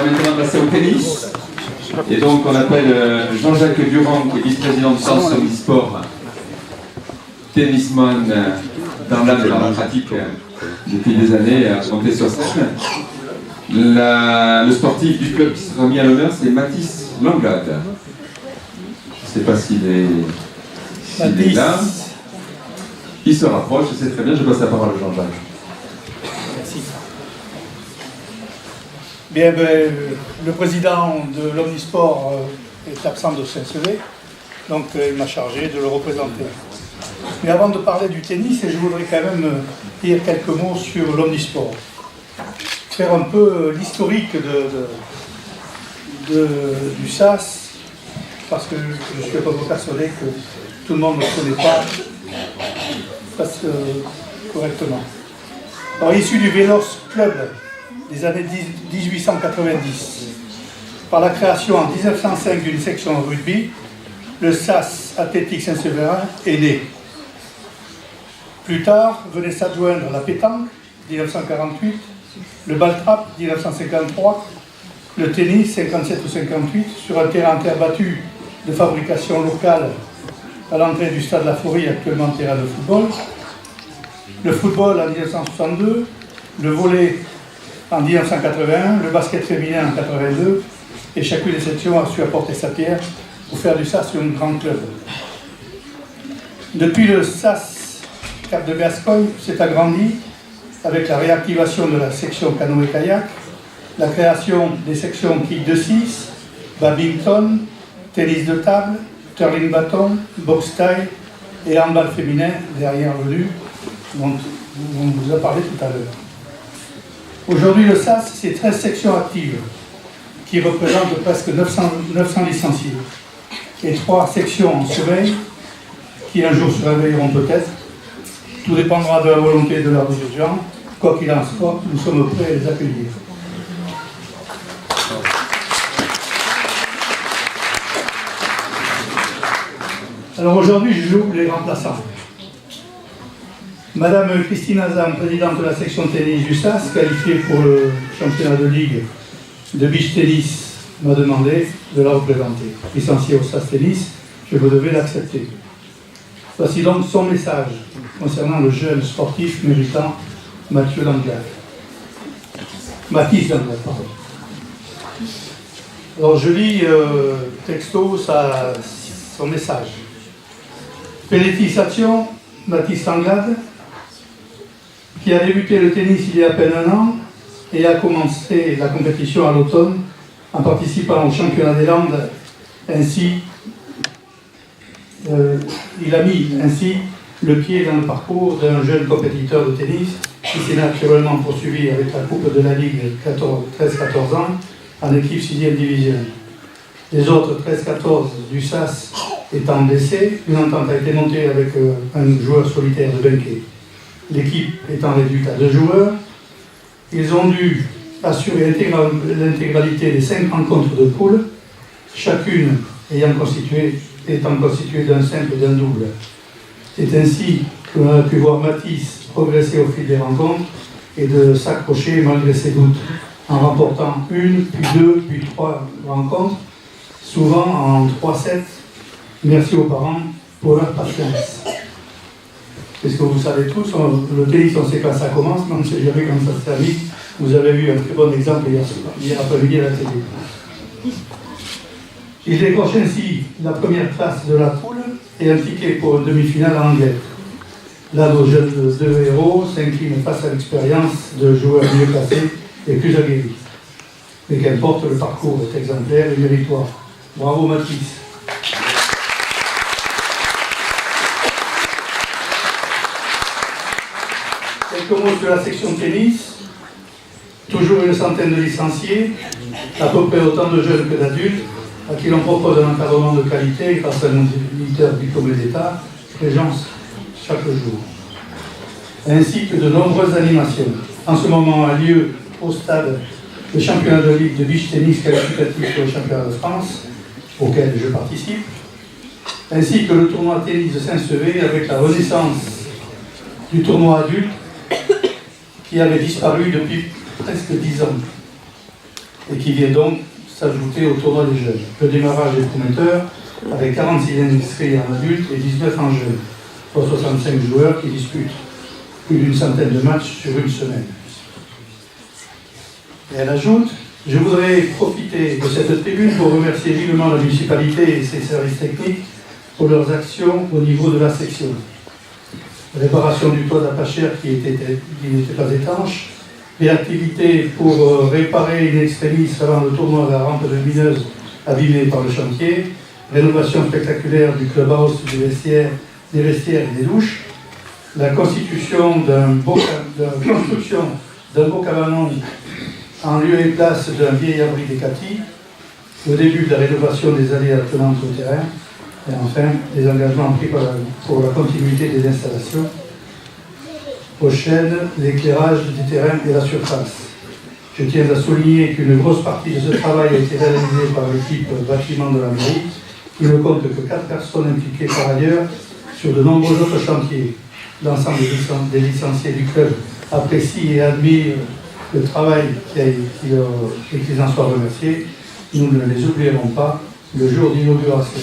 va maintenant passer au tennis. Et donc on appelle Jean-Jacques Durand, qui est vice-président du Centre Omnisport, tennisman dans l'âme et dans la pratique depuis des années, à monter sur scène. Le sportif du club qui sera mis à l'honneur, c'est Mathis Langlade. Je ne sais pas s'il est là. Il se rapproche, c'est très bien, je passe la parole à Jean-Jacques. Merci. Bien, le président de l'Omnisport est absent de Saint-Sevé, donc il m'a chargé de le représenter. Mais avant de parler du tennis, je voudrais quand même dire quelques mots sur l'Omnisport. Faire un peu l'historique du SAS, parce que je suis un peu persuadé que tout le monde ne le connaît pas correctement. Alors, issu du Vélos Club des années 1890, par la création en 1905 d'une section rugby, le SAS Athlétique Saint-Séverin est né. Plus tard, venait s'adjoindre la pétanque, 1948, le ball-trap, 1953, le tennis, 57 ou 58, sur un terrain en terre battue de fabrication locale à l'entrée du stade La Forêt, actuellement terrain de football. Le football en 1962, le volley en 1981, le basket féminin en 82, et chacune des sections a su apporter sa pierre pour faire du SAS un grand club. Depuis le SAS Cap de Gascogne s'est agrandi avec la réactivation de la section canoë-kayak, la création des sections quilles de 6, badminton, tennis de table, curling bâton, boxe taille et handball féminin derrière venu, dont on vous a parlé tout à l'heure. Aujourd'hui, le SAS, c'est 13 sections actives qui représentent presque 900 licenciés et 3 sections en surveil qui un jour se réveilleront peut-être. Tout dépendra de la volonté de leurs dirigeants. Quoi qu'il en soit, nous sommes prêts à les accueillir. Alors aujourd'hui, je joue les remplaçants. Madame Christine Azam, présidente de la section tennis du SAS, qualifiée pour le championnat de ligue de beach tennis, m'a demandé de la représenter. Licenciée au SAS Tennis, je vous devais l'accepter. Voici donc son message concernant le jeune sportif méritant Mathis Langlade. Pardon. Alors je lis texto son message. Félicitations, Mathis Langlade, qui a débuté le tennis il y a à peine un an et a commencé la compétition à l'automne en participant au championnat des Landes. Ainsi, il a mis ainsi le pied dans le parcours d'un jeune compétiteur de tennis qui s'est naturellement poursuivi avec la Coupe de la Ligue 13-14 ans en équipe 6e division. Les autres 13-14 du SAS étant blessés, une entente a été montée avec un joueur solitaire de Benquet. L'équipe étant réduite à 2 joueurs, ils ont dû assurer l'intégralité des 5 rencontres de poule, chacune étant constituée d'un simple et d'un double. C'est ainsi qu'on a pu voir Mathis progresser au fil des rencontres et de s'accrocher malgré ses doutes, en remportant 1, puis 2, puis 3 rencontres, souvent en 3-7. Merci aux parents pour leur patience. Parce que vous savez tous, le tennis, on sait quand ça commence, mais on ne sait jamais quand ça se termine. Vous avez vu un très bon exemple hier après-midi à la télé. Il décroche ainsi la première place de la poule et un ticket pour une demi-finale en Angleterre. Là, nos jeunes deux héros s'inclinent face à l'expérience de joueurs mieux placés et plus aguerris. Mais qu'importe, le parcours est exemplaire et méritoire. Bravo Mathis. Quelques mots sur la section tennis. Toujours une centaine de licenciés, à peu près autant de jeunes que d'adultes, à qui l'on propose un encadrement de qualité grâce à un moniteur diplômé d'État, présence chaque jour. Ainsi que de nombreuses animations. En ce moment a lieu au stade le championnat de ligue de beach tennis qualificatif pour le championnat de France, auquel je participe, ainsi que le tournoi tennis de Saint-Sevé avec la renaissance du tournoi adulte qui avait disparu depuis presque 10 ans. et qui vient donc s'ajouter au tournoi des jeunes. Le démarrage est prometteur, avec 46 inscrits en adultes et 19 en jeunes, soit 65 joueurs qui disputent plus d'une centaine de matchs sur une semaine. Et elle ajoute: je voudrais profiter de cette tribune pour remercier vivement la municipalité et ses services techniques pour leurs actions au niveau de la section. Réparation du toit d'Apachère qui n'était pas étanche, et activités pour réparer in extremis avant le tournoi de la rampe de Mineuse abîmée par le chantier, rénovation spectaculaire du clubhouse, des vestiaires et des douches, la construction d'un beau cabanon en lieu et place d'un vieil abri des Catis, le début de la rénovation des allées attenantes au terrain, et enfin les engagements pris pour la continuité des installations prochaines, l'éclairage des terrains et la surface. Je tiens à souligner qu'une grosse partie de ce travail a été réalisée par l'équipe bâtiment de la mairie, qui ne compte que 4 personnes impliquées par ailleurs sur de nombreux autres chantiers. L'ensemble des licenciés du club apprécient et admirent le travail et qu'ils en soient remerciés. Nous ne les oublierons pas le jour d'inauguration.